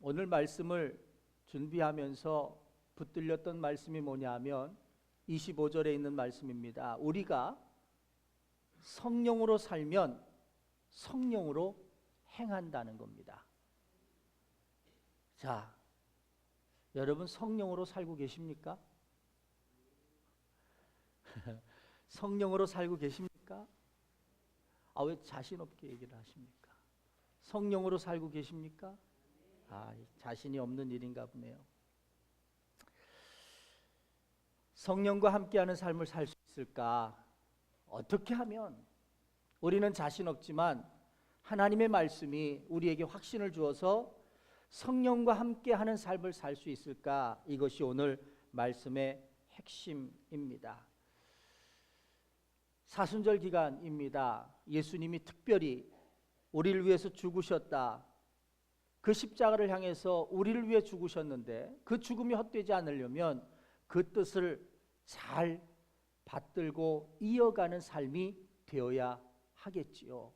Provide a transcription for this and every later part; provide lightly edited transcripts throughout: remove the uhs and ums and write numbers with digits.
오늘 말씀을 준비하면서 붙들렸던 말씀이 뭐냐면 25절에 있는 말씀입니다. 우리가 성령으로 살면 성령으로 행한다는 겁니다. 자, 여러분 성령으로 살고 계십니까? 성령으로 살고 계십니까? 왜 자신 없게 얘기를 하십니까? 성령으로 살고 계십니까? 자신이 없는 일인가 보네요. 성령과 함께하는 삶을 살 수 있을까? 어떻게 하면? 우리는 자신 없지만 하나님의 말씀이 우리에게 확신을 주어서 성령과 함께하는 삶을 살 수 있을까? 이것이 오늘 말씀의 핵심입니다. 사순절 기간입니다. 예수님이 특별히 우리를 위해서 죽으셨다. 그 십자가를 향해서 우리를 위해 죽으셨는데 그 죽음이 헛되지 않으려면 그 뜻을 잘 받들고 이어가는 삶이 되어야 하겠지요.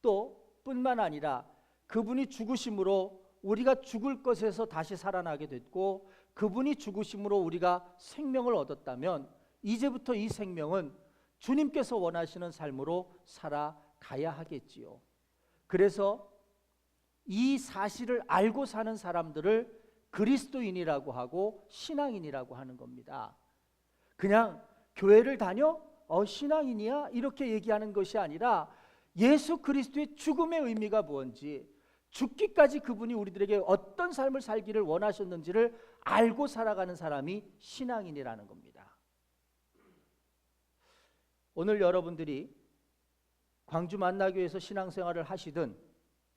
또 뿐만 아니라 그분이 죽으심으로 우리가 죽을 것에서 다시 살아나게 됐고 그분이 죽으심으로 우리가 생명을 얻었다면 이제부터 이 생명은 주님께서 원하시는 삶으로 살아가야 하겠지요. 그래서 이 사실을 알고 사는 사람들을 그리스도인이라고 하고 신앙인이라고 하는 겁니다. 그냥 교회를 다녀? 신앙인이야? 이렇게 얘기하는 것이 아니라 예수 그리스도의 죽음의 의미가 뭔지, 죽기까지 그분이 우리들에게 어떤 삶을 살기를 원하셨는지를 알고 살아가는 사람이 신앙인이라는 겁니다. 오늘 여러분들이 광주 만나교회에서 신앙생활을 하시든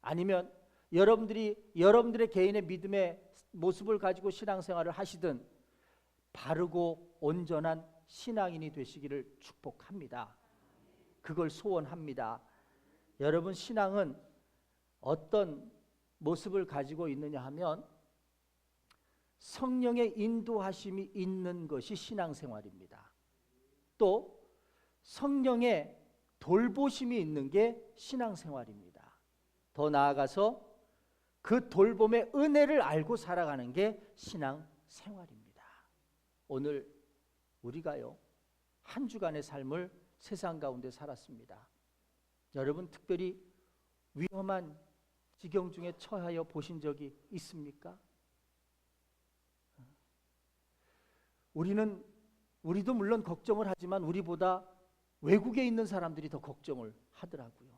아니면 여러분들의 개인의 믿음의 모습을 가지고 신앙생활을 하시든 바르고 온전한 신앙인이 되시기를 축복합니다. 그걸 소원합니다. 여러분 신앙은 어떤 모습을 가지고 있느냐 하면 성령의 인도하심이 있는 것이 신앙생활입니다. 또 성령의 돌보심이 있는 게 신앙생활입니다. 더 나아가서 그 돌봄의 은혜를 알고 살아가는 게 신앙생활입니다. 오늘 우리가요 한 주간의 삶을 세상 가운데 살았습니다. 여러분 특별히 위험한 지경 중에 처하여 보신 적이 있습니까? 우리도 물론 걱정을 하지만 우리보다 외국에 있는 사람들이 더 걱정을 하더라고요.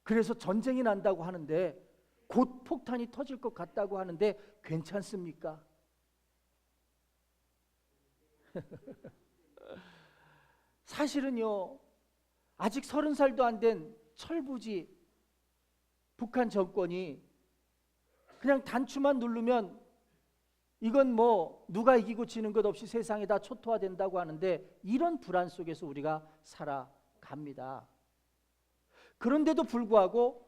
그래서 전쟁이 난다고 하는데 곧 폭탄이 터질 것 같다고 하는데 괜찮습니까? 사실은요 아직 30살도 안 된 철부지 북한 정권이 그냥 단추만 누르면 이건 뭐 누가 이기고 지는 것 없이 세상이 다 초토화된다고 하는데 이런 불안 속에서 우리가 살아갑니다. 그런데도 불구하고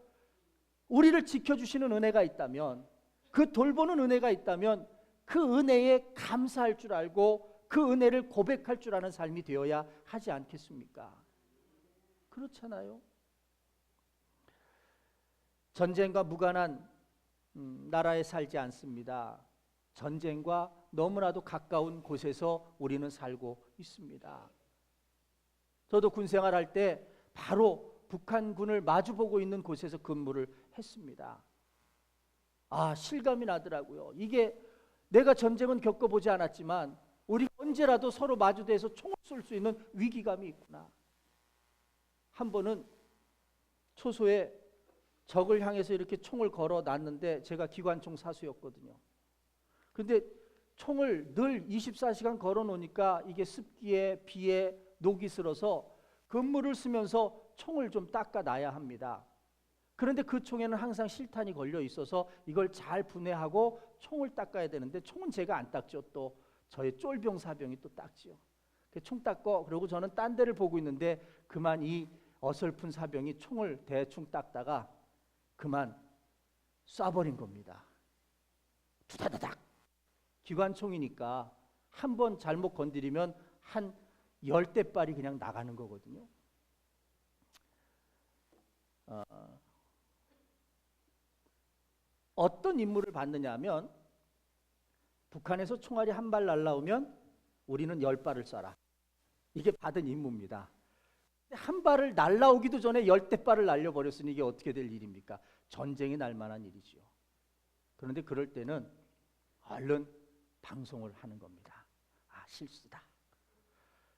우리를 지켜주시는 은혜가 있다면, 그 돌보는 은혜가 있다면 그 은혜에 감사할 줄 알고 그 은혜를 고백할 줄 아는 삶이 되어야 하지 않겠습니까? 그렇잖아요. 전쟁과 무관한 나라에 살지 않습니다. 전쟁과 너무나도 가까운 곳에서 우리는 살고 있습니다. 저도 군 생활할 때 바로 북한군을 마주보고 있는 곳에서 근무를 했습니다. 실감이 나더라고요. 이게 내가 전쟁은 겪어보지 않았지만 우리 언제라도 서로 마주대서 총을 쏠 수 있는 위기감이 있구나. 한 번은 초소에 적을 향해서 이렇게 총을 걸어 놨는데 제가 기관총 사수였거든요. 근데 총을 늘 24시간 걸어 놓으니까 이게 습기에 비에 녹이 슬어서 근무를 쓰면서 총을 좀 닦아 놔야 합니다. 그런데 그 총에는 항상 실탄이 걸려 있어서 이걸 잘 분해하고 총을 닦아야 되는데 총은 제가 안 닦죠. 또 저의 쫄병 사병이 또 닦지요. 총 닦고 그러고 저는 딴 데를 보고 있는데 그만 이 어설픈 사병이 총을 대충 닦다가 그만 쏴버린 겁니다. 두다다닥. 기관총이니까 한 번 잘못 건드리면 한 10대발이 그냥 나가는 거거든요. 어떤 임무를 받느냐 하면 북한에서 총알이 한 발 날라오면 우리는 10발을 쏴라. 이게 받은 임무입니다. 한 발을 날라오기도 전에 10대 발을 날려버렸으니 이게 어떻게 될 일입니까? 전쟁이 날 만한 일이지요. 그런데 그럴 때는 얼른 방송을 하는 겁니다. 아, 실수다.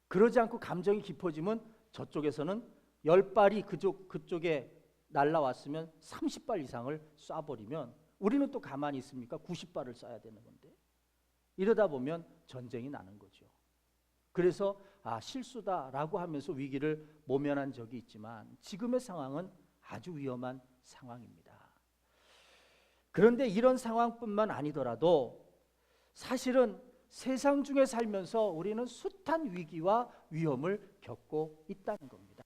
그러지 않고 감정이 깊어지면 저쪽에서는 10발이 그쪽에 날라왔으면 30발 이상을 쏴버리면 우리는 또 가만히 있습니까? 90발을 쏴야 되는 건데. 이러다 보면 전쟁이 나는 거죠. 그래서 실수다라고 하면서 위기를 모면한 적이 있지만 지금의 상황은 아주 위험한 상황입니다. 그런데 이런 상황뿐만 아니더라도 사실은 세상 중에 살면서 우리는 숱한 위기와 위험을 겪고 있다는 겁니다.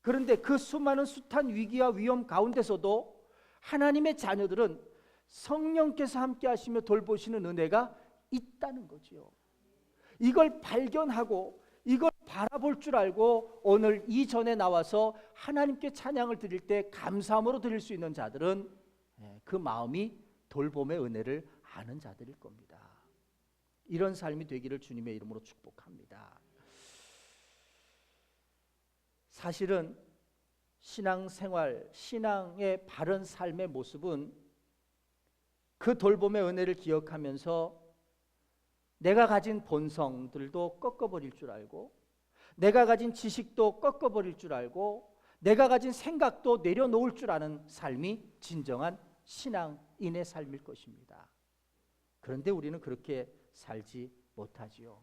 그런데 그 수많은 숱한 위기와 위험 가운데서도 하나님의 자녀들은 성령께서 함께 하시며 돌보시는 은혜가 있다는 거지요. 이걸 발견하고 이걸 바라볼 줄 알고 오늘 이 전에 나와서 하나님께 찬양을 드릴 때 감사함으로 드릴 수 있는 자들은 그 마음이 돌봄의 은혜를 아는 자들일 겁니다. 이런 삶이 되기를 주님의 이름으로 축복합니다. 사실은 신앙생활, 신앙의 바른 삶의 모습은 그 돌봄의 은혜를 기억하면서 내가 가진 본성들도 꺾어버릴 줄 알고 내가 가진 지식도 꺾어버릴 줄 알고 내가 가진 생각도 내려놓을 줄 아는 삶이 진정한 신앙인의 삶일 것입니다. 그런데 우리는 그렇게 살지 못하지요.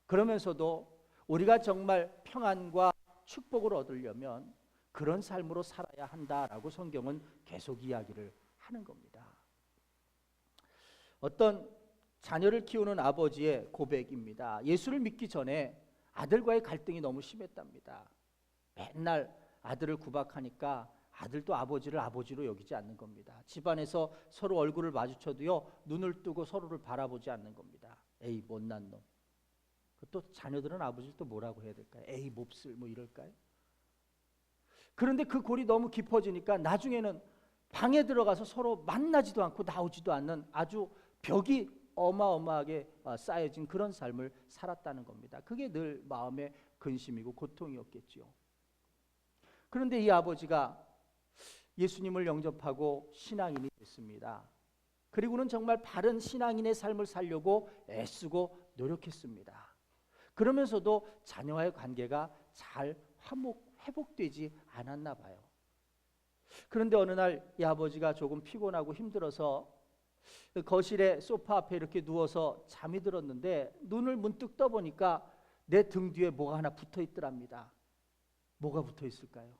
그러면서도 우리가 정말 평안과 축복을 얻으려면 그런 삶으로 살아야 한다라고 성경은 계속 이야기를 하는 겁니다. 어떤 자녀를 키우는 아버지의 고백입니다. 예수를 믿기 전에 아들과의 갈등이 너무 심했답니다. 맨날 아들을 구박하니까 아들도 아버지를 아버지로 여기지 않는 겁니다. 집안에서 서로 얼굴을 마주쳐도요 눈을 뜨고 서로를 바라보지 않는 겁니다. 에이 못난 놈. 또 자녀들은 아버지를 또 뭐라고 해야 될까요? 에이 몹쓸 뭐 이럴까요? 그런데 그 골이 너무 깊어지니까 나중에는 방에 들어가서 서로 만나지도 않고 나오지도 않는 아주 벽이 어마어마하게 쌓여진 그런 삶을 살았다는 겁니다. 그게 늘 마음의 근심이고 고통이었겠지요. 그런데 이 아버지가 예수님을 영접하고 신앙인이 됐습니다. 그리고는 정말 바른 신앙인의 삶을 살려고 애쓰고 노력했습니다. 그러면서도 자녀와의 관계가 잘 회복되지 않았나 봐요. 그런데 어느 날 이 아버지가 조금 피곤하고 힘들어서 거실에 소파 앞에 이렇게 누워서 잠이 들었는데 눈을 문득 떠보니까 내 등 뒤에 뭐가 하나 붙어 있더랍니다. 뭐가 붙어 있을까요?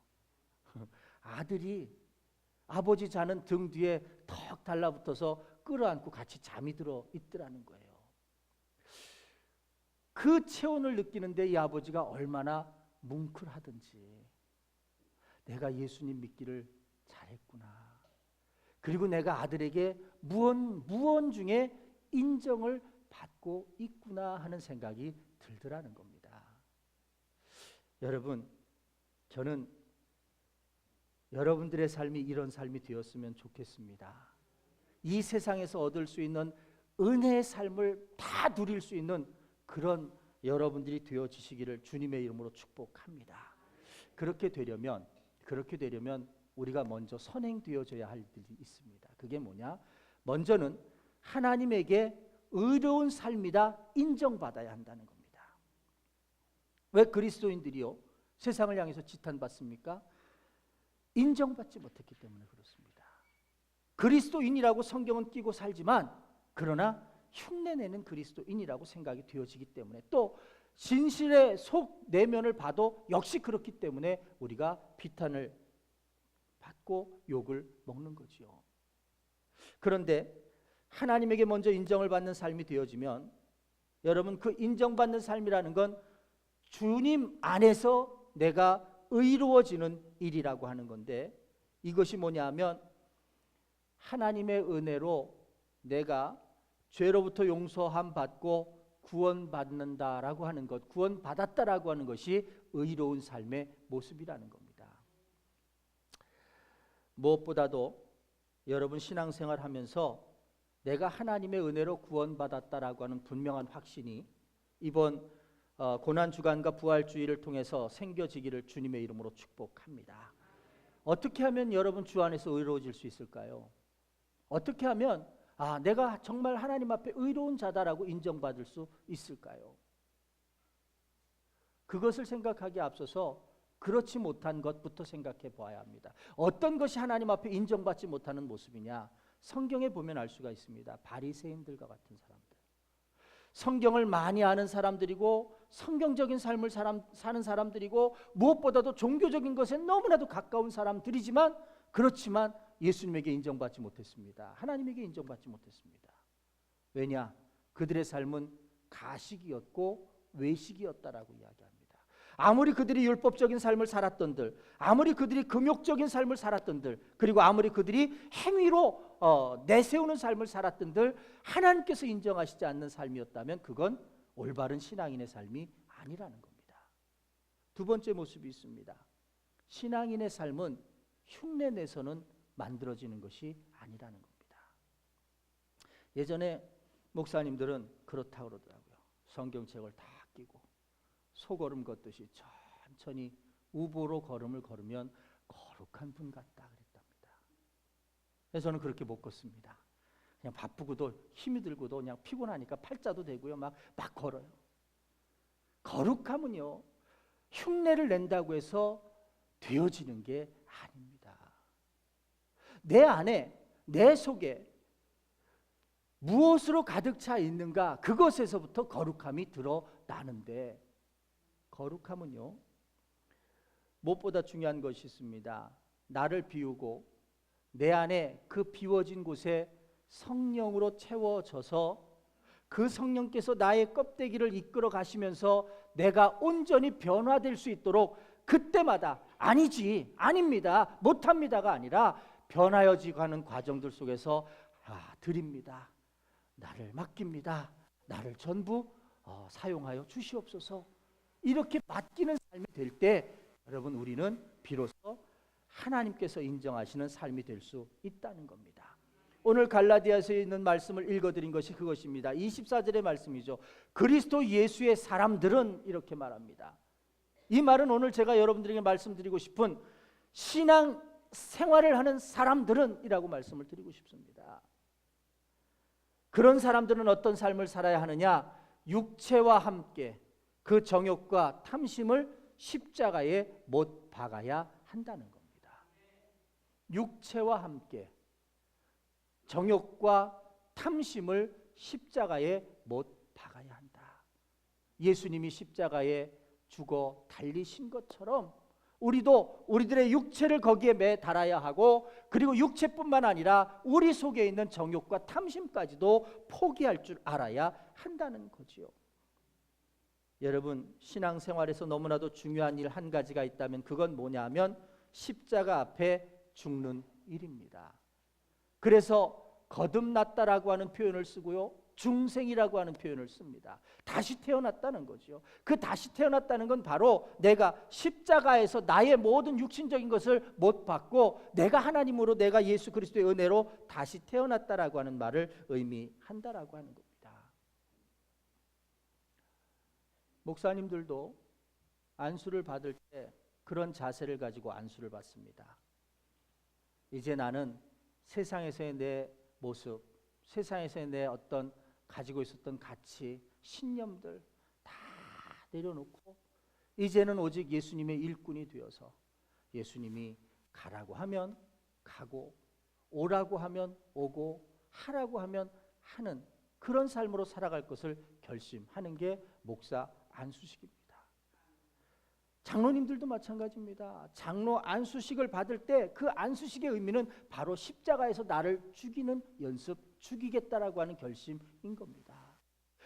아들이 아버지 자는 등 뒤에 턱 달라붙어서 끌어안고 같이 잠이 들어 있더라는 거예요. 그 체온을 느끼는데 이 아버지가 얼마나 뭉클하든지 내가 예수님 믿기를 잘했구나. 그리고 내가 아들에게 무언 중에 인정을 받고 있구나 하는 생각이 들더라는 겁니다. 여러분, 저는 여러분들의 삶이 이런 삶이 되었으면 좋겠습니다. 이 세상에서 얻을 수 있는 은혜의 삶을 다 누릴 수 있는 그런 여러분들이 되어지시기를 주님의 이름으로 축복합니다. 그렇게 되려면 우리가 먼저 선행되어져야 할 일이 있습니다. 그게 뭐냐? 먼저는 하나님에게 의로운 삶이다 인정받아야 한다는 겁니다. 왜 그리스도인들이요 세상을 향해서 지탄받습니까? 인정받지 못했기 때문에 그렇습니다. 그리스도인이라고 성경은 끼고 살지만 그러나 흉내내는 그리스도인이라고 생각이 되어지기 때문에 또 진실의 속 내면을 봐도 역시 그렇기 때문에 우리가 비탄을 받고 욕을 먹는 거지요. 그런데 하나님에게 먼저 인정을 받는 삶이 되어지면 여러분 그 인정받는 삶이라는 건 주님 안에서 내가 의로워지는 일이라고 하는 건데 이것이 뭐냐면 하나님의 은혜로 내가 죄로부터 용서함 받고 구원받는다라고 하는 것, 구원받았다라고 하는 것이 의로운 삶의 모습이라는 겁니다. 무엇보다도 여러분 신앙생활 하면서 내가 하나님의 은혜로 구원받았다라고 하는 분명한 확신이 이번 고난주간과 부활주의를 통해서 생겨지기를 주님의 이름으로 축복합니다. 어떻게 하면 여러분 주 안에서 의로워질 수 있을까요? 어떻게 하면 내가 정말 하나님 앞에 의로운 자다라고 인정받을 수 있을까요? 그것을 생각하기에 앞서서 그렇지 못한 것부터 생각해 보아야 합니다. 어떤 것이 하나님 앞에 인정받지 못하는 모습이냐? 성경에 보면 알 수가 있습니다. 바리새인들과 같은 사람들. 성경을 많이 아는 사람들이고 성경적인 삶을 사는 사람들이고 무엇보다도 종교적인 것에 너무나도 가까운 사람들이지만 그렇지만 예수님에게 인정받지 못했습니다. 하나님에게 인정받지 못했습니다. 왜냐? 그들의 삶은 가식이었고 외식이었다라고 이야기합니다. 아무리 그들이 율법적인 삶을 살았던들, 아무리 그들이 금욕적인 삶을 살았던들, 그리고 아무리 그들이 행위로 내세우는 삶을 살았던들 하나님께서 인정하시지 않는 삶이었다면 그건 올바른 신앙인의 삶이 아니라는 겁니다. 두 번째 모습이 있습니다. 신앙인의 삶은 흉내내서는 만들어지는 것이 아니라는 겁니다. 예전에 목사님들은 그렇다고 그러더라고요. 성경책을 다 끼고 소걸음 걷듯이 천천히 우보로 걸음을 걸으면 거룩한 분 같다 그랬답니다. 그래서 저는 그렇게 못 걷습니다. 그냥 바쁘고도 힘이 들고도 그냥 피곤하니까 팔자도 되고요. 막 걸어요. 거룩함은요, 흉내를 낸다고 해서 되어지는 게 아닙니다. 내 안에, 내 속에 무엇으로 가득 차 있는가, 그것에서부터 거룩함이 드러나는데, 거룩함은요 무엇보다 중요한 것이 있습니다. 나를 비우고 내 안에 그 비워진 곳에 성령으로 채워져서 그 성령께서 나의 껍데기를 이끌어 가시면서 내가 온전히 변화될 수 있도록 그때마다 아니지, 아닙니다, 못합니다가 아니라 변하여지고 하는 과정들 속에서 드립니다, 나를 맡깁니다, 나를 전부 사용하여 주시옵소서, 이렇게 맡기는 삶이 될 때 여러분 우리는 비로소 하나님께서 인정하시는 삶이 될 수 있다는 겁니다. 오늘 갈라디아서에 있는 말씀을 읽어드린 것이 그것입니다. 24절의 말씀이죠. 그리스도 예수의 사람들은 이렇게 말합니다. 이 말은 오늘 제가 여러분들에게 말씀드리고 싶은 신앙 생활을 하는 사람들은 이라고 말씀을 드리고 싶습니다. 그런 사람들은 어떤 삶을 살아야 하느냐? 육체와 함께 그 정욕과 탐심을 십자가에 못 박아야 한다는 겁니다. 육체와 함께 정욕과 탐심을 십자가에 못 박아야 한다. 예수님이 십자가에 죽어 달리신 것처럼 우리도 우리들의 육체를 거기에 매달아야 하고, 그리고 육체뿐만 아니라 우리 속에 있는 정욕과 탐심까지도 포기할 줄 알아야 한다는 거지요. 여러분 신앙생활에서 너무나도 중요한 일 한 가지가 있다면 그건 뭐냐면 십자가 앞에 죽는 일입니다. 그래서 거듭났다라고 하는 표현을 쓰고요, 중생이라고 하는 표현을 씁니다. 다시 태어났다는 거죠. 그 다시 태어났다는 건 바로 내가 십자가에서 나의 모든 육신적인 것을 못 받고 내가 하나님으로, 내가 예수 그리스도의 은혜로 다시 태어났다라고 하는 말을 의미한다라고 하는 겁니다. 목사님들도 안수를 받을 때 그런 자세를 가지고 안수를 받습니다. 이제 나는 세상에서의 내 모습, 세상에서의 내 어떤 가지고 있었던 가치, 신념들 다 내려놓고 이제는 오직 예수님의 일꾼이 되어서 예수님이 가라고 하면 가고, 오라고 하면 오고, 하라고 하면 하는 그런 삶으로 살아갈 것을 결심하는 게 목사 안수식입니다. 장로님들도 마찬가지입니다. 장로 안수식을 받을 때 그 안수식의 의미는 바로 십자가에서 나를 죽이는 연습, 죽이겠다라고 하는 결심인 겁니다.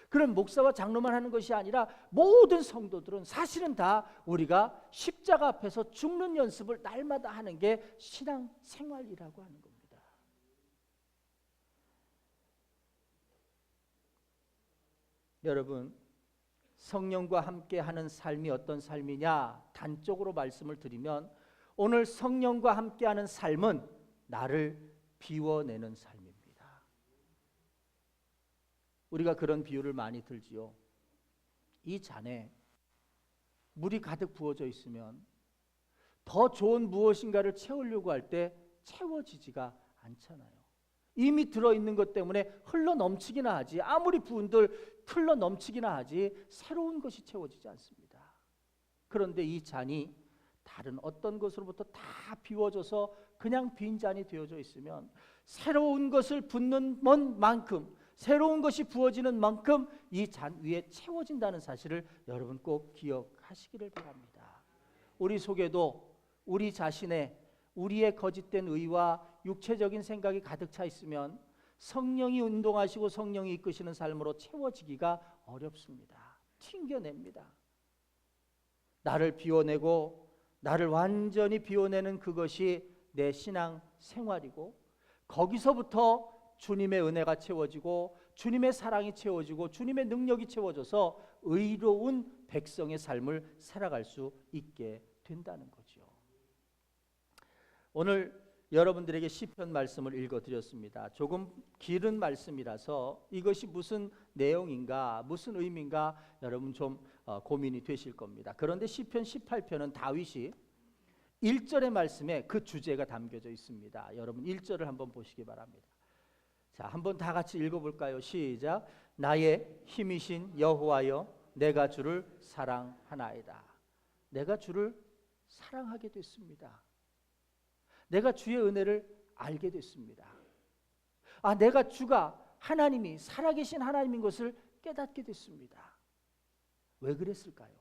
그럼 목사와 장로만 하는 것이 아니라 모든 성도들은 사실은 다 우리가 십자가 앞에서 죽는 연습을 날마다 하는 게 신앙 생활이라고 하는 겁니다. 여러분 성령과 함께 하는 삶이 어떤 삶이냐? 단적으로 말씀을 드리면 오늘 성령과 함께 하는 삶은 나를 비워내는 삶입니다. 우리가 그런 비유를 많이 들지요. 이 잔에 물이 가득 부어져 있으면 더 좋은 무엇인가를 채우려고 할 때 채워지지가 않잖아요. 이미 들어있는 것 때문에 흘러 넘치기나 하지, 아무리 부은들 흘러 넘치기나 하지 새로운 것이 채워지지 않습니다. 그런데 이 잔이 다른 어떤 것으로부터 다 비워져서 그냥 빈 잔이 되어져 있으면 새로운 것을 붓는 만큼, 새로운 것이 부어지는 만큼 이 잔 위에 채워진다는 사실을 여러분 꼭 기억하시기를 바랍니다. 우리 속에도 우리 자신의 우리의 거짓된 의와 육체적인 생각이 가득 차 있으면 성령이 운동하시고 성령이 이끄시는 삶으로 채워지기가 어렵습니다. 튕겨냅니다. 나를 비워내고 나를 완전히 비워내는 그것이 내 신앙 생활이고, 거기서부터 주님의 은혜가 채워지고 주님의 사랑이 채워지고 주님의 능력이 채워져서 의로운 백성의 삶을 살아갈 수 있게 된다는 거죠. 오늘 여러분들에게 시편 말씀을 읽어드렸습니다. 조금 길은 말씀이라서 이것이 무슨 내용인가, 무슨 의미인가 여러분 좀 고민이 되실 겁니다. 그런데 시편 18편은 다윗이 1절의 말씀에 그 주제가 담겨져 있습니다. 여러분 1절을 한번 보시기 바랍니다. 자, 한번 다 같이 읽어볼까요? 시작. 나의 힘이신 여호와여, 내가 주를 사랑하나이다. 내가 주를 사랑하게 됐습니다. 내가 주의 은혜를 알게 됐습니다. 내가 주가 하나님이 살아계신 하나님인 것을 깨닫게 됐습니다. 왜 그랬을까요?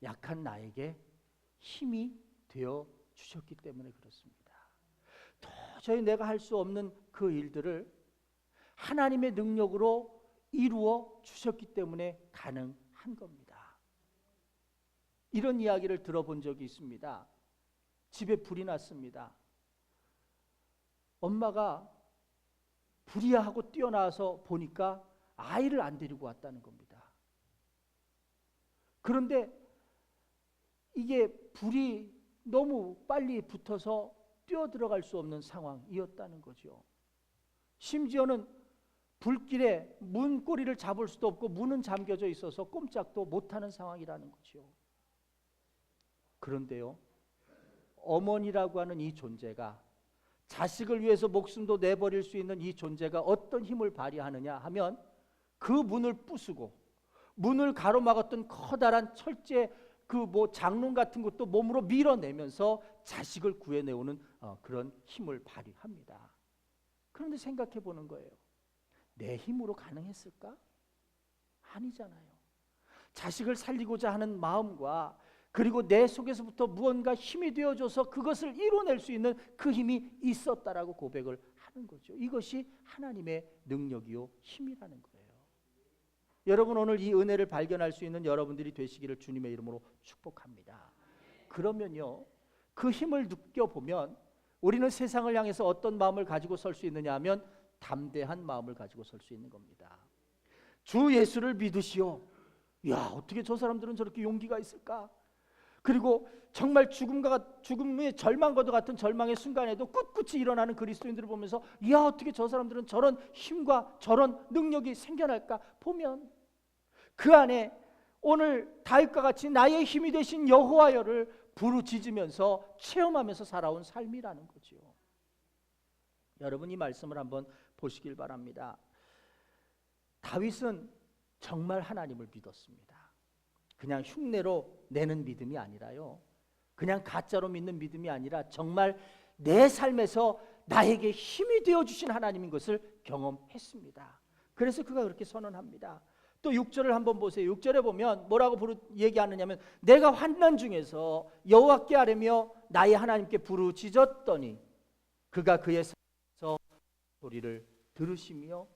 약한 나에게 힘이 되어 주셨기 때문에 그렇습니다. 도저히 내가 할 수 없는 그 일들을 하나님의 능력으로 이루어 주셨기 때문에 가능한 겁니다. 이런 이야기를 들어본 적이 있습니다. 집에 불이 났습니다. 엄마가 불이야 하고 뛰어나와서 보니까 아이를 안 데리고 왔다는 겁니다. 그런데 이게 불이 너무 빨리 붙어서 뛰어들어갈 수 없는 상황이었다는 거죠. 심지어는 불길에 문고리를 잡을 수도 없고 문은 잠겨져 있어서 꼼짝도 못하는 상황이라는 거죠. 그런데요, 어머니라고 하는 이 존재가, 자식을 위해서 목숨도 내버릴 수 있는 이 존재가 어떤 힘을 발휘하느냐 하면, 그 문을 부수고 문을 가로막았던 커다란 철제 장롱 같은 것도 몸으로 밀어내면서 자식을 구해내오는 그런 힘을 발휘합니다. 그런데 생각해 보는 거예요. 내 힘으로 가능했을까? 아니잖아요. 자식을 살리고자 하는 마음과 그리고 내 속에서부터 무언가 힘이 되어줘서 그것을 이뤄낼 수 있는 그 힘이 있었다라고 고백을 하는 거죠. 이것이 하나님의 능력이요 힘이라는 거예요. 여러분, 오늘 이 은혜를 발견할 수 있는 여러분들이 되시기를 주님의 이름으로 축복합니다. 그러면요, 그 힘을 느껴보면 우리는 세상을 향해서 어떤 마음을 가지고 설 수 있느냐 하면 담대한 마음을 가지고 설 수 있는 겁니다. 주 예수를 믿으시오. 야, 어떻게 저 사람들은 저렇게 용기가 있을까? 그리고 정말 죽음의 절망과도 같은 절망의 순간에도 꿋꿋이 일어나는 그리스도인들을 보면서, 야, 어떻게 저 사람들은 저런 힘과 저런 능력이 생겨날까? 보면 그 안에 오늘 다윗과 같이 나의 힘이 되신 여호와여를 부르짖으면서 체험하면서 살아온 삶이라는 거죠. 여러분, 이 말씀을 한번 보시길 바랍니다. 다윗은 정말 하나님을 믿었습니다. 그냥 흉내로 내는 믿음이 아니라요, 그냥 가짜로 믿는 믿음이 아니라 정말 내 삶에서 나에게 힘이 되어주신 하나님인 것을 경험했습니다. 그래서 그가 그렇게 선언합니다. 또 6절을 한번 보세요. 6절에 보면 뭐라고 얘기하느냐면, 내가 환난 중에서 여호와께 아뢰며 나의 하나님께 부르짖었더니 그가 그의 소리를 들으시며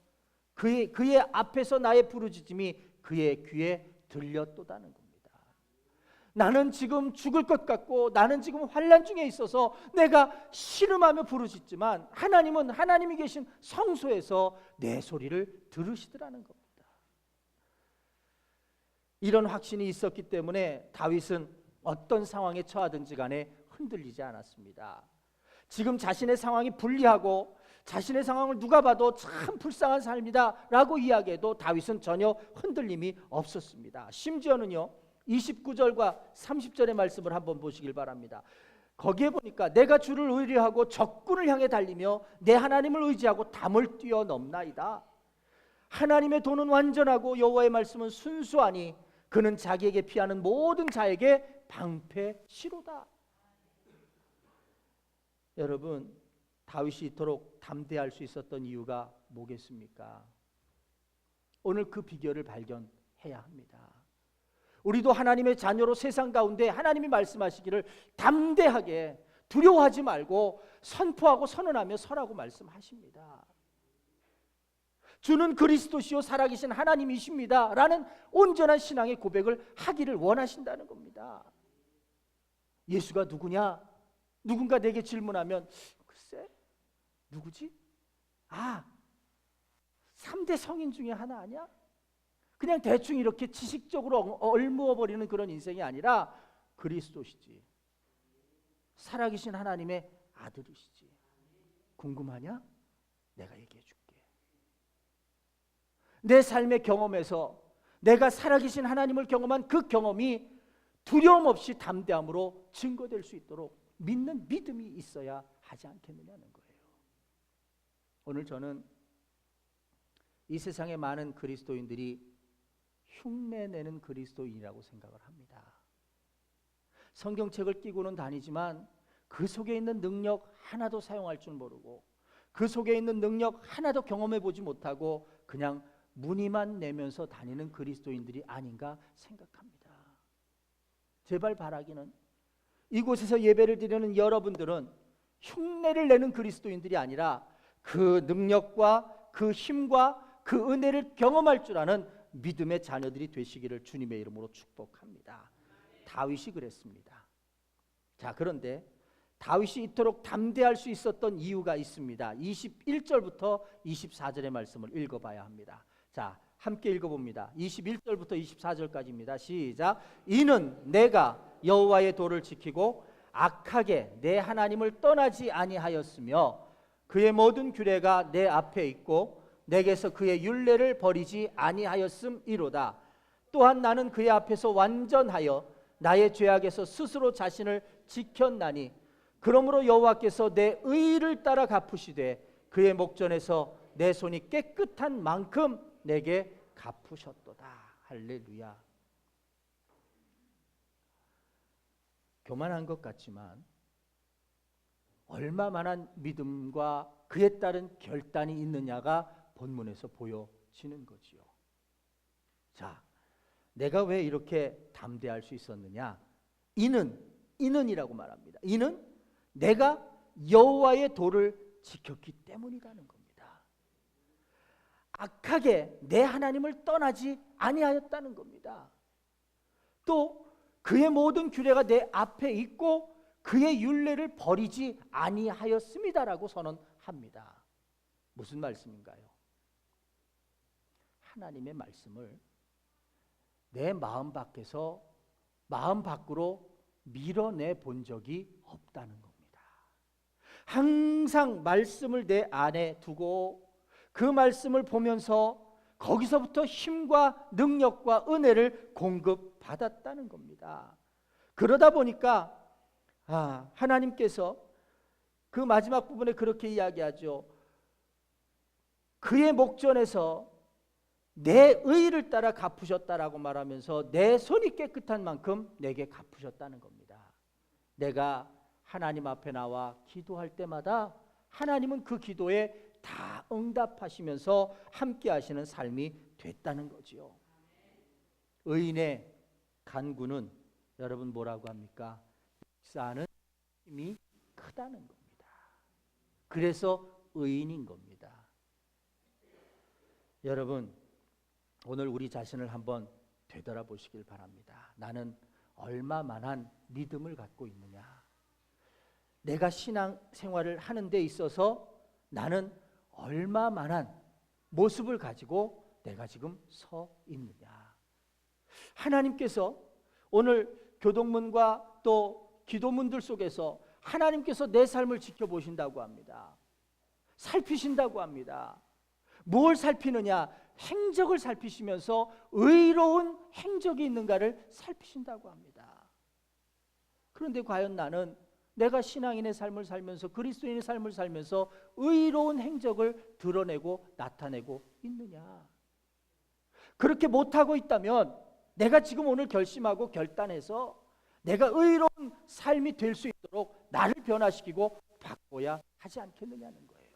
그의 앞에서 나의 부르짖음이 그의 귀에 들렸도다는 겁니다. 나는 지금 죽을 것 같고 나는 지금 환난 중에 있어서 내가 신음하며 부르짖지만 하나님은 하나님이 계신 성소에서 내 소리를 들으시더라는 겁니다. 이런 확신이 있었기 때문에 다윗은 어떤 상황에 처하든지 간에 흔들리지 않았습니다. 지금 자신의 상황이 불리하고 자신의 상황을 누가 봐도 참 불쌍한 삶이다 라고 이야기해도 다윗은 전혀 흔들림이 없었습니다. 심지어는요 29절과 30절의 말씀을 한번 보시길 바랍니다. 거기에 보니까 내가 주를 의뢰하고 적군을 향해 달리며 내 하나님을 의지하고 담을 뛰어넘나이다. 하나님의 도는 완전하고 여호와의 말씀은 순수하니 그는 자기에게 피하는 모든 자에게 방패시로다. 여러분, 다윗이 이토록 담대할 수 있었던 이유가 뭐겠습니까? 오늘 그 비결을 발견해야 합니다. 우리도 하나님의 자녀로 세상 가운데 하나님이 말씀하시기를 담대하게 두려워하지 말고 선포하고 선언하며 서라고 말씀하십니다. 주는 그리스도시요 살아계신 하나님이십니다 라는 온전한 신앙의 고백을 하기를 원하신다는 겁니다. 예수가 누구냐? 누군가 내게 질문하면 글쎄 누구지? 3대 성인 중에 하나 아니야? 그냥 대충 이렇게 지식적으로 얼무어버리는 그런 인생이 아니라 그리스도시지, 살아계신 하나님의 아들이시지. 궁금하냐? 내가 얘기해 줄게. 내 삶의 경험에서 내가 살아계신 하나님을 경험한 그 경험이 두려움 없이 담대함으로 증거될 수 있도록 믿는 믿음이 있어야 하지 않겠느냐는 거예요. 오늘 저는 이 세상의 많은 그리스도인들이 흉내내는 그리스도인이라고 생각을 합니다. 성경책을 끼고는 다니지만 그 속에 있는 능력 하나도 사용할 줄 모르고 그 속에 있는 능력 하나도 경험해 보지 못하고 그냥 무늬만 내면서 다니는 그리스도인들이 아닌가 생각합니다. 제발 바라기는 이곳에서 예배를 드리는 여러분들은 흉내를 내는 그리스도인들이 아니라 그 능력과 그 힘과 그 은혜를 경험할 줄 아는 믿음의 자녀들이 되시기를 주님의 이름으로 축복합니다. 다윗이 그랬습니다. 자, 그런데 다윗이 이토록 담대할 수 있었던 이유가 있습니다. 21절부터 24절의 말씀을 읽어봐야 합니다. 자, 함께 읽어봅니다. 21절부터 24절까지입니다. 시작. 이는 내가 여호와의 도를 지키고 악하게 내 하나님을 떠나지 아니하였으며 그의 모든 규례가 내 앞에 있고 내게서 그의 율례를 버리지 아니하였음이로다. 또한 나는 그의 앞에서 완전하여 나의 죄악에서 스스로 자신을 지켰나니 그러므로 여호와께서 내 의를 따라 갚으시되 그의 목전에서 내 손이 깨끗한 만큼 내게 갚으셨도다. 할렐루야. 교만한 것 같지만 얼마만한 믿음과 그에 따른 결단이 있느냐가 본문에서 보여지는 거지요. 자, 내가 왜 이렇게 담대할 수 있었느냐? 이는이라고 말합니다. 이는 내가 여호와의 도를 지켰기 때문이라는 겁니다. 악하게 내 하나님을 떠나지 아니하였다는 겁니다. 또 그의 모든 규례가 내 앞에 있고 그의 율례를 버리지 아니하였습니다라고 선언합니다. 무슨 말씀인가요? 하나님의 말씀을 내 마음 밖에서 마음 밖으로 밀어내 본 적이 없다는 겁니다. 항상 말씀을 내 안에 두고 그 말씀을 보면서 거기서부터 힘과 능력과 은혜를 공급받았다는 겁니다. 그러다 보니까 하나님께서 그 마지막 부분에 그렇게 이야기하죠. 그의 목전에서 내 의를 따라 갚으셨다라고 말하면서 내 손이 깨끗한 만큼 내게 갚으셨다는 겁니다. 내가 하나님 앞에 나와 기도할 때마다 하나님은 그 기도에 다 응답하시면서 함께 하시는 삶이 됐다는 거지요. 의인의 간구는 여러분 뭐라고 합니까? 역사하는 힘이 크다는 겁니다. 그래서 의인인 겁니다. 여러분, 오늘 우리 자신을 한번 되돌아보시길 바랍니다. 나는 얼마만한 믿음을 갖고 있느냐? 내가 신앙 생활을 하는 데 있어서 나는 얼마만한 모습을 가지고 내가 지금 서 있느냐? 하나님께서 오늘 교동문과 또 기도문들 속에서 하나님께서 내 삶을 지켜보신다고 합니다. 살피신다고 합니다. 뭘 살피느냐? 행적을 살피시면서 의로운 행적이 있는가를 살피신다고 합니다. 그런데 과연 나는 내가 신앙인의 삶을 살면서, 그리스도인의 삶을 살면서 의로운 행적을 드러내고 나타내고 있느냐? 그렇게 못하고 있다면 내가 지금 오늘 결심하고 결단해서 내가 의로운 삶이 될 수 있도록 나를 변화시키고 바꿔야 하지 않겠느냐는 거예요.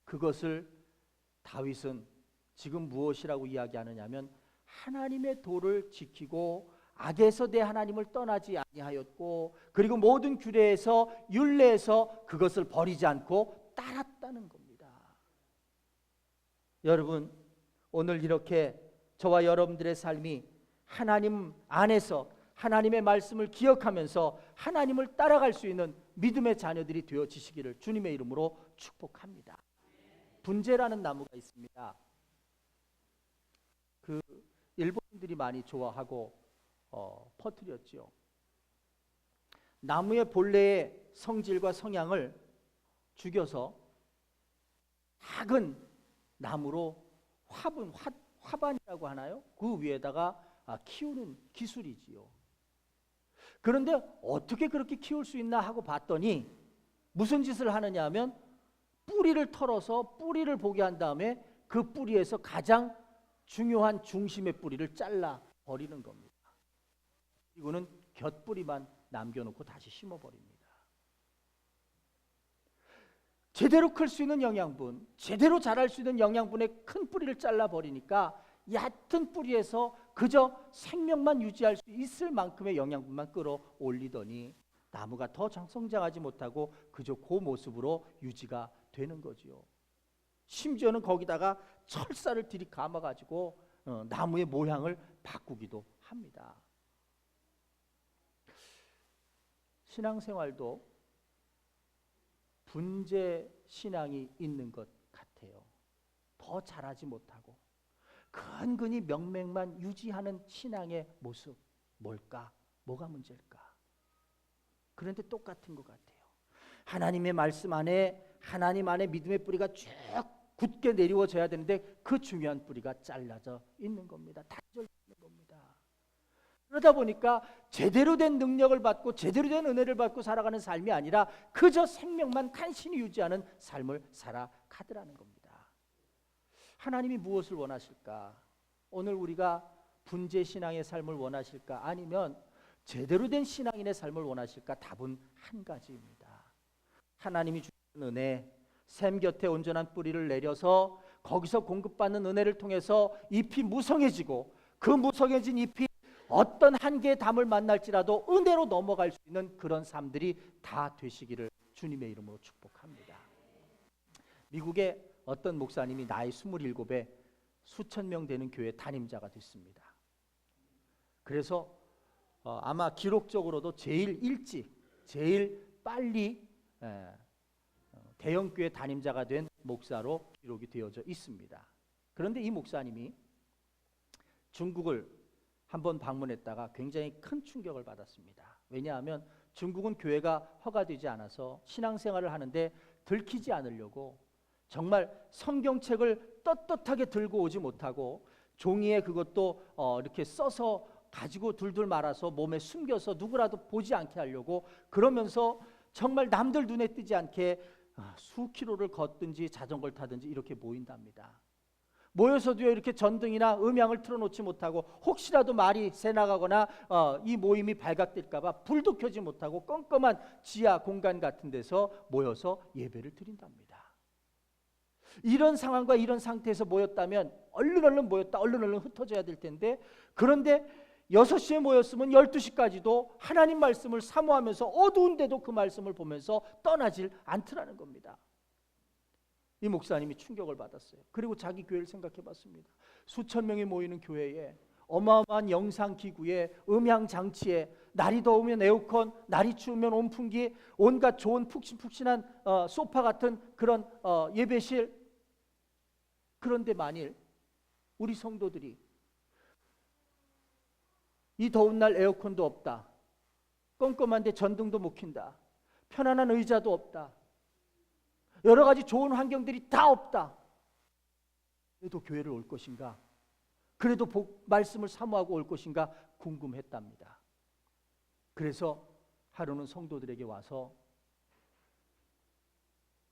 그것을 다윗은 지금 무엇이라고 이야기하느냐면, 하나님의 도를 지키고 악에서 내 하나님을 떠나지 아니하였고, 그리고 모든 규례에서 율례에서 그것을 버리지 않고 따랐다는 겁니다. 여러분, 오늘 이렇게 저와 여러분들의 삶이 하나님 안에서 하나님의 말씀을 기억하면서 하나님을 따라갈 수 있는 믿음의 자녀들이 되어지시기를 주님의 이름으로 축복합니다. 분재라는 나무가 있습니다. 그 일본인들이 많이 좋아하고 퍼뜨렸죠. 나무의 본래의 성질과 성향을 죽여서 작은 나무로 화반이라고 하나요? 그 위에다가 키우는 기술이지요. 그런데 어떻게 그렇게 키울 수 있나 하고 봤더니 무슨 짓을 하느냐 하면, 뿌리를 털어서 뿌리를 보게 한 다음에 그 뿌리에서 가장 중요한 중심의 뿌리를 잘라 버리는 겁니다. 이거는 곁뿌리만 남겨놓고 다시 심어버립니다. 제대로 클 수 있는 영양분, 제대로 자랄 수 있는 영양분의 큰 뿌리를 잘라버리니까 얕은 뿌리에서 그저 생명만 유지할 수 있을 만큼의 영양분만 끌어올리더니 나무가 더 성장하지 못하고 그저 그 모습으로 유지가 되는 거지요. 심지어는 거기다가 철사를 들이 감아가지고 나무의 모양을 바꾸기도 합니다. 신앙생활도 분재 신앙이 있는 것 같아요. 더 잘하지 못하고 근근히 명맥만 유지하는 신앙의 모습, 뭘까? 뭐가 문제일까? 그런데 똑같은 것 같아요. 하나님의 말씀 안에, 하나님 안에 믿음의 뿌리가 쭉 굳게 내리워져야 되는데 그 중요한 뿌리가 잘라져 있는 겁니다. 단절되어 있는 겁니다. 그러다 보니까 제대로 된 능력을 받고 제대로 된 은혜를 받고 살아가는 삶이 아니라 그저 생명만 간신히 유지하는 삶을 살아가더라는 겁니다. 하나님이 무엇을 원하실까? 오늘 우리가 분재 신앙의 삶을 원하실까? 아니면 제대로 된 신앙인의 삶을 원하실까? 답은 한 가지입니다. 하나님이 주시는 은혜, 샘 곁에 온전한 뿌리를 내려서 거기서 공급받는 은혜를 통해서 잎이 무성해지고 그 무성해진 잎이 어떤 한계의 담을 만날지라도 은혜로 넘어갈 수 있는 그런 삶들이 다 되시기를 주님의 이름으로 축복합니다. 미국의 어떤 목사님이 나이 27에 수천 명 되는 교회 담임자가 됐습니다. 그래서 아마 기록적으로도 제일 일찍, 제일 빨리 대형교회 담임자가 된 목사로 기록이 되어져 있습니다. 그런데 이 목사님이 중국을 한번 방문했다가 굉장히 큰 충격을 받았습니다. 왜냐하면 중국은 교회가 허가되지 않아서 신앙생활을 하는데 들키지 않으려고 정말 성경책을 떳떳하게 들고 오지 못하고 종이에 그것도 이렇게 써서 가지고 둘둘 말아서 몸에 숨겨서 누구라도 보지 않게 하려고, 그러면서 정말 남들 눈에 띄지 않게 수킬로를 걷든지 자전거를 타든지 이렇게 모인답니다. 모여서도요, 이렇게 전등이나 음향을 틀어놓지 못하고 혹시라도 말이 새나가거나 이 모임이 발각될까 봐 불도 켜지 못하고 껌껌한 지하 공간 같은 데서 모여서 예배를 드린답니다. 이런 상황과 이런 상태에서 모였다면 얼른 모였다 얼른 흩어져야 될 텐데, 그런데 6시에 모였으면 12시까지도 하나님 말씀을 사모하면서 어두운데도 그 말씀을 보면서 떠나질 않더라는 겁니다. 이 목사님이 충격을 받았어요. 그리고 자기 교회를 생각해 봤습니다. 수천 명이 모이는 교회에 어마어마한 영상기구에 음향장치에 날이 더우면 에어컨, 날이 추우면 온풍기, 온갖 좋은 푹신푹신한 소파 같은 그런 예배실. 그런데 만일 우리 성도들이 이 더운 날 에어컨도 없다, 껌껌한데 전등도 못 킨다. 편안한 의자도 없다. 여러 가지 좋은 환경들이 다 없다. 그래도 교회를 올 것인가? 그래도 말씀을 사모하고 올 것인가 궁금했답니다. 그래서 하루는 성도들에게 와서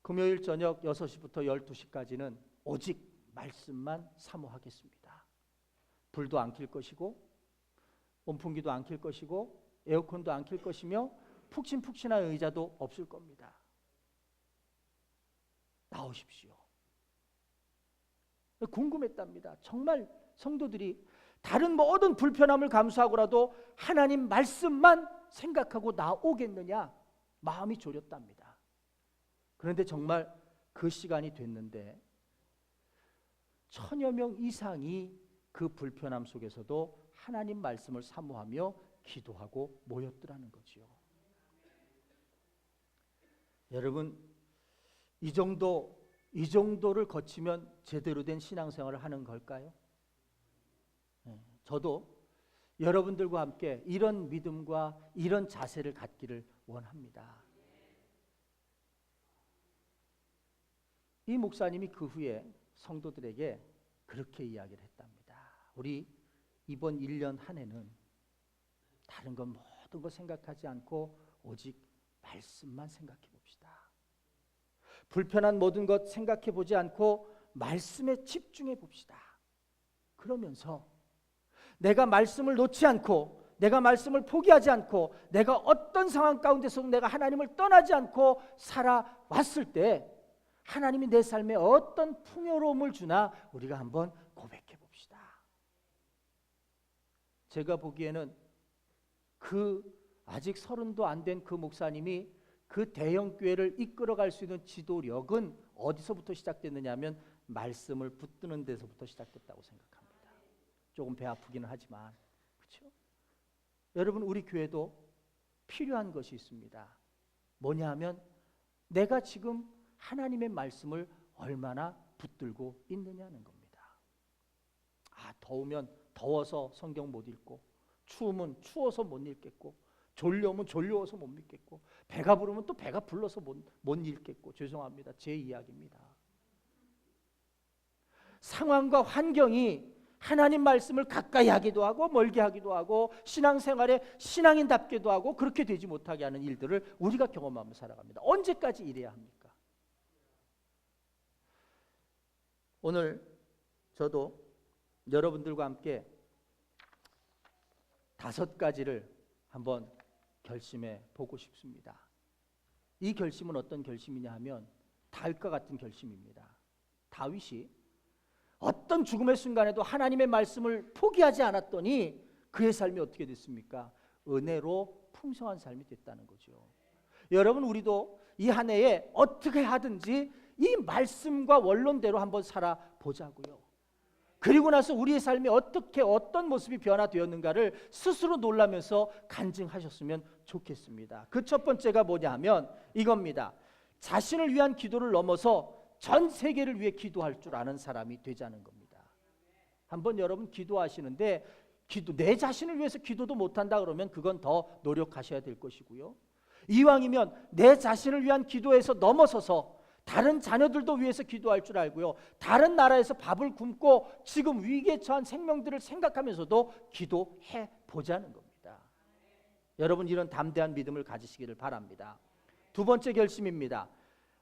금요일 저녁 6시부터 12시까지는 오직 말씀만 사모하겠습니다. 불도 안 켤 것이고 온풍기도 안 켤 것이고 에어컨도 안 켤 것이며 푹신푹신한 의자도 없을 겁니다. 나오십시오. 궁금했답니다. 정말 성도들이 다른 모든 불편함을 감수하고라도 하나님 말씀만 생각하고 나오겠느냐 마음이 졸였답니다. 그런데 정말 그 시간이 됐는데 1000여 명 이상이 그 불편함 속에서도 하나님 말씀을 사모하며 기도하고 모였더라는 거지요. 여러분, 이 정도를 거치면 제대로 된 신앙생활을 하는 걸까요? 저도 여러분들과 함께 이런 믿음과 이런 자세를 갖기를 원합니다. 이 목사님이 그 후에 성도들에게 그렇게 이야기를 했답니다. 우리 이번 1년 한 해는 다른 건 모든 거 생각하지 않고 오직 말씀만 생각해 봅시다. 불편한 모든 것 생각해 보지 않고 말씀에 집중해 봅시다. 그러면서 내가 말씀을 놓지 않고 내가 말씀을 포기하지 않고 내가 어떤 상황 가운데서도 내가 하나님을 떠나지 않고 살아왔을 때 하나님이 내 삶에 어떤 풍요로움을 주나 우리가 한번 고백해 봅시다. 제가 보기에는 아직 30도 안 된 그 목사님이 그 대형 교회를 이끌어갈 수 있는 지도력은 어디서부터 시작됐느냐 하면 말씀을 붙드는 데서부터 시작됐다고 생각합니다. 조금 배 아프기는 하지만 그렇죠? 여러분, 우리 교회도 필요한 것이 있습니다. 뭐냐 하면 내가 지금 하나님의 말씀을 얼마나 붙들고 있느냐는 겁니다. 더우면 더워서 성경 못 읽고, 추우면 추워서 못 읽겠고, 졸려면 졸려워서 못 믿겠고, 배가 부르면 또 배가 불러서 못 읽겠고. 죄송합니다. 제 이야기입니다. 상황과 환경이 하나님 말씀을 가까이 하기도 하고 멀게 하기도 하고 신앙생활에 신앙인답게도 하고 그렇게 되지 못하게 하는 일들을 우리가 경험하며 살아갑니다. 언제까지 이래야 합니까? 오늘 저도 여러분들과 함께 5가지를 한번 결심해 보고 싶습니다. 이 결심은 어떤 결심이냐 하면 다윗과 같은 결심입니다. 다윗이 어떤 죽음의 순간에도 하나님의 말씀을 포기하지 않았더니 그의 삶이 어떻게 됐습니까? 은혜로 풍성한 삶이 됐다는 거죠. 여러분, 우리도 이 한 해에 어떻게 하든지 이 말씀과 원론대로 한번 살아보자고요. 그리고 나서 우리의 삶이 어떤 모습이 변화되었는가를 스스로 놀라면서 간증하셨으면 좋겠습니다. 그 첫 번째가 뭐냐 하면 이겁니다. 자신을 위한 기도를 넘어서 전 세계를 위해 기도할 줄 아는 사람이 되자는 겁니다. 한번 여러분 기도하시는데 내 자신을 위해서 기도도 못한다 그러면 그건 더 노력하셔야 될 것이고요. 이왕이면 내 자신을 위한 기도에서 넘어서서 다른 자녀들도 위해서 기도할 줄 알고요. 다른 나라에서 밥을 굶고 지금 위기에 처한 생명들을 생각하면서도 기도해 보자는 겁니다. 여러분, 이런 담대한 믿음을 가지시기를 바랍니다. 두 번째 결심입니다.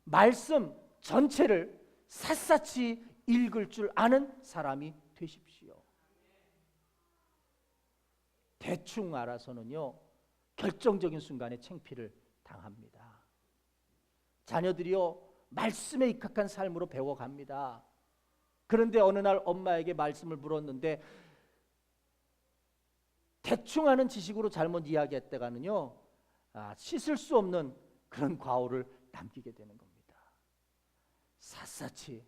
말씀 전체를 샅샅이 읽을 줄 아는 사람이 되십시오. 대충 알아서는요, 결정적인 순간에 창피를 당합니다. 자녀들이요, 말씀에 입각한 삶으로 배워갑니다. 그런데 어느 날 엄마에게 말씀을 물었는데 대충 하는 지식으로 잘못 이야기했다가는요, 씻을 수 없는 그런 과오를 남기게 되는 겁니다. 샅샅이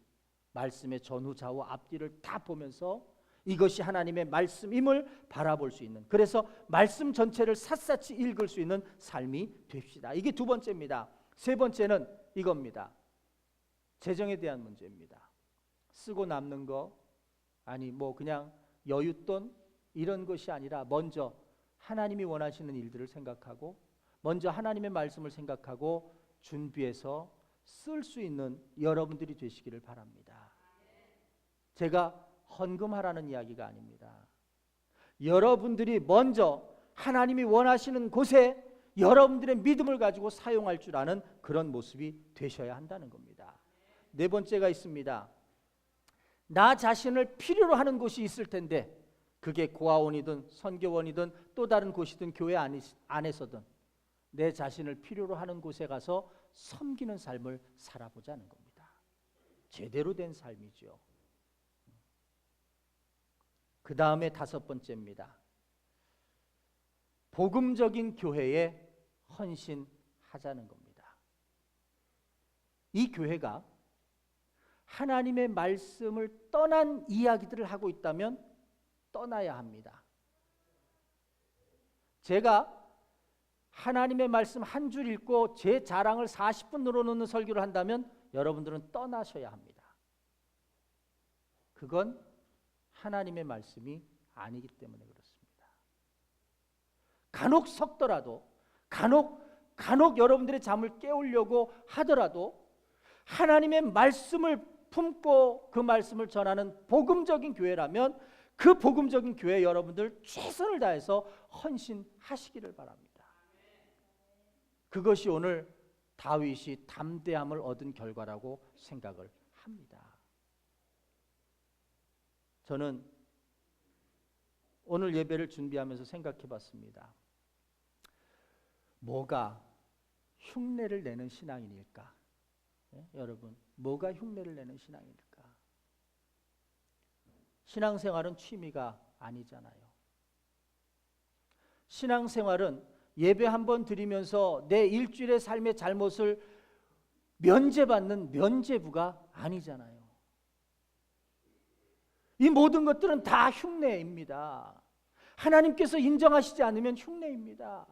말씀의 전후 좌우 앞뒤를 다 보면서 이것이 하나님의 말씀임을 바라볼 수 있는, 그래서 말씀 전체를 샅샅이 읽을 수 있는 삶이 됩시다. 이게 두 번째입니다. 세 번째는 이겁니다. 재정에 대한 문제입니다. 쓰고 남는 거, 그냥 여윳돈 이런 것이 아니라 먼저 하나님이 원하시는 일들을 생각하고 먼저 하나님의 말씀을 생각하고 준비해서 쓸 수 있는 여러분들이 되시기를 바랍니다. 제가 헌금하라는 이야기가 아닙니다. 여러분들이 먼저 하나님이 원하시는 곳에 여러분들의 믿음을 가지고 사용할 줄 아는 그런 모습이 되셔야 한다는 겁니다. 네 번째가 있습니다. 나 자신을 필요로 하는 곳이 있을 텐데 그게 고아원이든 선교원이든 또 다른 곳이든 교회 안에서든 내 자신을 필요로 하는 곳에 가서 섬기는 삶을 살아보자는 겁니다. 제대로 된 삶이죠. 그 다음에 다섯 번째입니다. 복음적인 교회에 헌신하자는 겁니다. 이 교회가 하나님의 말씀을 떠난 이야기들을 하고 있다면 떠나야 합니다. 제가 하나님의 말씀 한 줄 읽고 제 자랑을 40분 늘어놓는 설교를 한다면 여러분들은 떠나셔야 합니다. 그건 하나님의 말씀이 아니기 때문에 그렇습니다. 간혹 섞더라도 간혹 여러분들의 잠을 깨우려고 하더라도 하나님의 말씀을 품고 그 말씀을 전하는 복음적인 교회라면 그 복음적인 교회 여러분들 최선을 다해서 헌신하시기를 바랍니다. 그것이 오늘 다윗이 담대함을 얻은 결과라고 생각을 합니다. 저는 오늘 예배를 준비하면서 생각해 봤습니다. 뭐가 흉내를 내는 신앙인일까? 여러분, 뭐가 흉내를 내는 신앙일까? 신앙생활은 취미가 아니잖아요. 신앙생활은 예배 한 번 드리면서 내 일주일의 삶의 잘못을 면제받는 면제부가 아니잖아요. 이 모든 것들은 다 흉내입니다. 하나님께서 인정하시지 않으면 흉내입니다.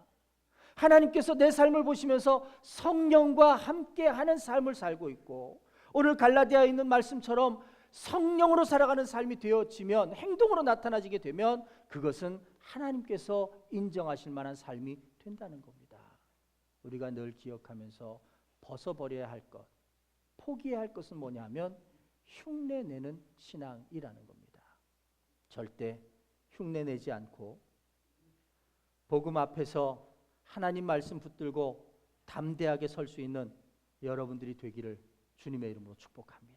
하나님께서 내 삶을 보시면서 성령과 함께하는 삶을 살고 있고 오늘 갈라디아에 있는 말씀처럼 성령으로 살아가는 삶이 되어지면 행동으로 나타나지게 되면 그것은 하나님께서 인정하실 만한 삶이 된다는 겁니다. 우리가 늘 기억하면서 벗어버려야 할 것, 포기해야 할 것은 뭐냐면 흉내내는 신앙이라는 겁니다. 절대 흉내내지 않고 복음 앞에서 하나님 말씀 붙들고 담대하게 설 수 있는 여러분들이 되기를 주님의 이름으로 축복합니다.